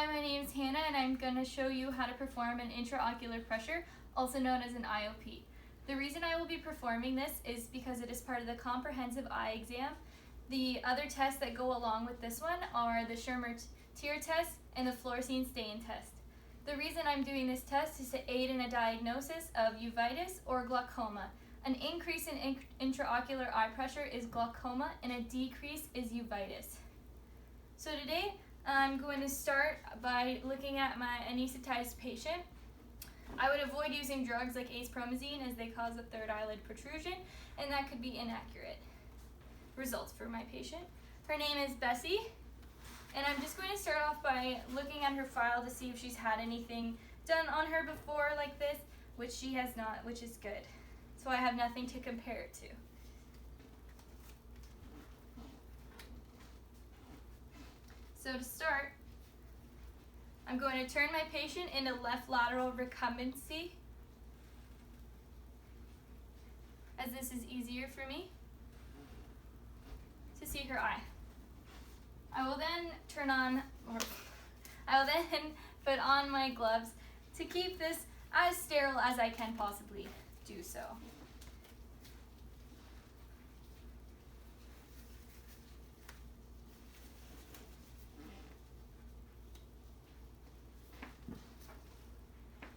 Hi, my name is Hannah and I'm going to show you how to perform an intraocular pressure, also known as an IOP. The reason I will be performing this is because it is part of the comprehensive eye exam. The other tests that go along with this one are the Schirmer tear test and the fluorescein stain test. The reason I'm doing this test is to aid in a diagnosis of uveitis or glaucoma. An increase in intraocular eye pressure is glaucoma and a decrease is uveitis. So today I'm going to start by looking at my anesthetized patient. I would avoid using drugs like acepromazine as they cause a third eyelid protrusion, and that could be inaccurate results for my patient. Her name is Bessie, and I'm just going to start off by looking at her file to see if she's had anything done on her before like this, which she has not, which is good. So I have nothing to compare it to. So to start, I'm going to turn my patient into left lateral recumbency, as this is easier for me to see her eye. I will then put on my gloves to keep this as sterile as I can possibly do so.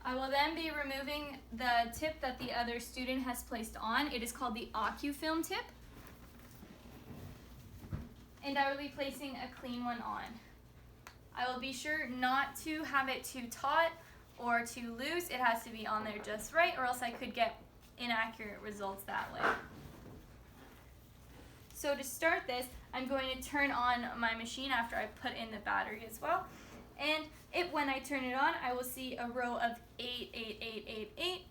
I will then be removing the tip that the other student has placed on. It is called the OcuFilm tip. And I will be placing a clean one on. I will be sure not to have it too taut or too loose. It has to be on there just right, or else I could get inaccurate results that way. So to start this, I'm going to turn on my machine after I put in the battery as well. And when I turn it on, I will see a row of 8, 8, 8, 8, 8,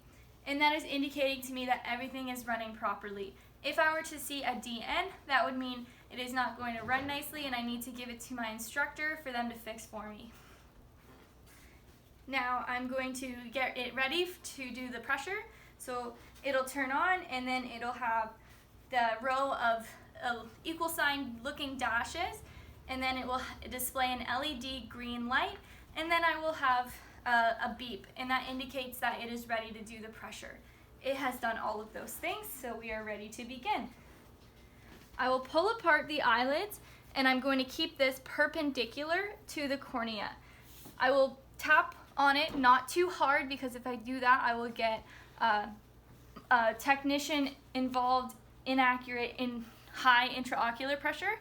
and that is indicating to me that everything is running properly. If I were to see a DN, that would mean it is not going to run nicely and I need to give it to my instructor for them to fix for me. Now I'm going to get it ready to do the pressure. So it'll turn on and then it'll have the row of equal sign looking dashes, and then it will display an LED green light, and then I will have a beep, and that indicates that it is ready to do the pressure. It has done all of those things, so we are ready to begin. I will pull apart the eyelids, and I'm going to keep this perpendicular to the cornea. I will tap on it, not too hard, because if I do that, I will get a technician involved inaccurate in high intraocular pressure,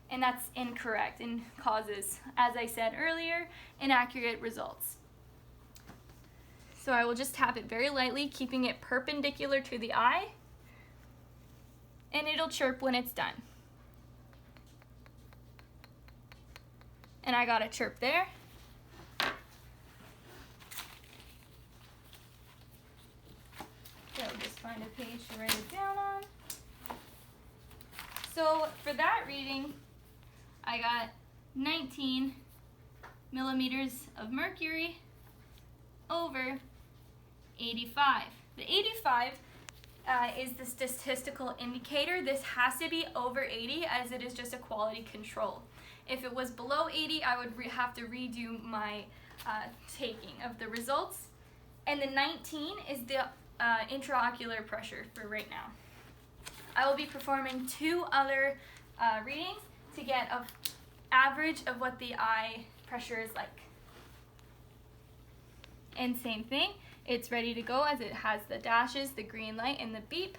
and that's incorrect and causes, as I said earlier, inaccurate results. So I will just tap it very lightly, keeping it perpendicular to the eye, and it'll chirp when it's done. And I got a chirp there. So just find a page to write it down on. So for that reading, I got 19 millimeters of mercury over 85. The 85 is the statistical indicator. This has to be over 80 as it is just a quality control. If it was below 80, I would have to redo my taking of the results. And the 19 is the intraocular pressure for right now. I will be performing 2 other readings to get an average of what the eye pressure is like. And same thing, it's ready to go as it has the dashes, the green light, and the beep.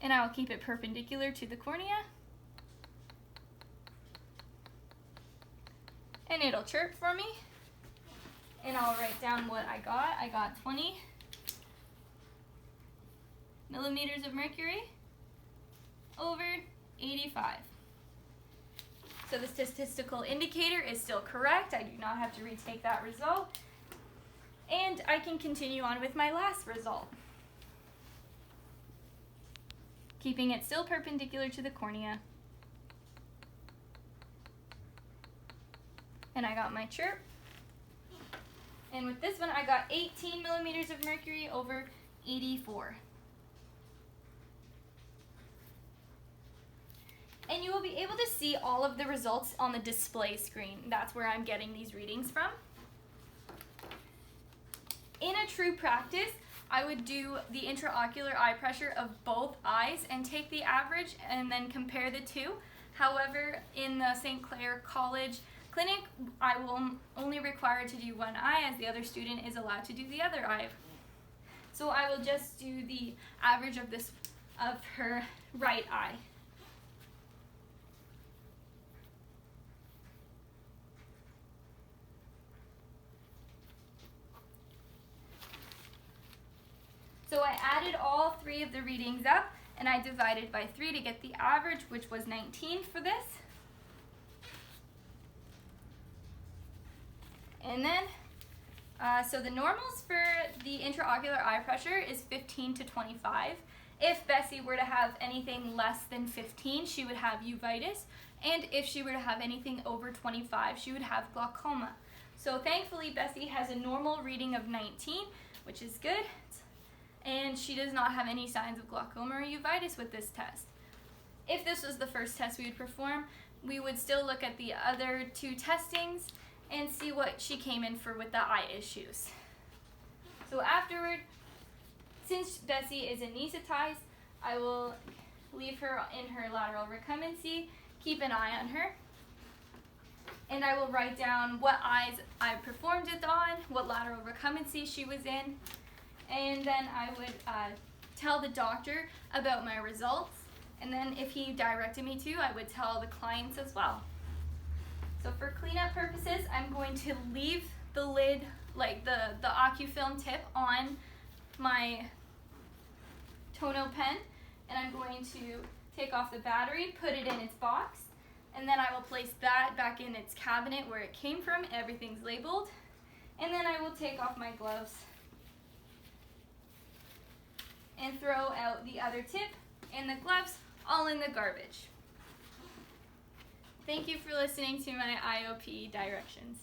And I will keep it perpendicular to the cornea. And it'll chirp for me. And I'll write down what I got. I got 20 millimeters of mercury over 85. So the statistical indicator is still correct. I do not have to retake that result. And I can continue on with my last result, keeping it still perpendicular to the cornea. And I got my chirp. And with this one, I got 18 millimeters of mercury over 84. And you you will be able to see all of the results on the display screen. That's where I'm getting these readings from. In a true practice, I would do the intraocular eye pressure of both eyes and take the average and then compare the two. However, in the St. Clair College clinic, I will only required to do one eye as the other student is allowed to do the other eye. So I will just do the average of her right eye. So I added all three of the readings up and I divided by 3 to get the average, which was 19 for this. And then, so the normals for the intraocular eye pressure is 15 to 25. If Bessie were to have anything less than 15, she would have uveitis. And if she were to have anything over 25, she would have glaucoma. So thankfully, Bessie has a normal reading of 19, which is good. And she does not have any signs of glaucoma or uveitis with this test. If this was the first test we would perform, we would still look at the other 2 testings and see what she came in for with the eye issues. So afterward, since Bessie is anesthetized, I will leave her in her lateral recumbency, keep an eye on her, and I will write down what eyes I performed it on, what lateral recumbency she was in, and then I would tell the doctor about my results, and then if he directed me to, I would tell the clients as well. So for cleanup purposes, I'm going to leave the lid, like the OcuFilm tip, on my tono pen, and I'm going to take off the battery, put it in its box, and then I will place that back in its cabinet where it came from. Everything's labeled, and then I will take off my gloves and throw out the other tip and the gloves all in the garbage. Thank you for listening to my IOP directions.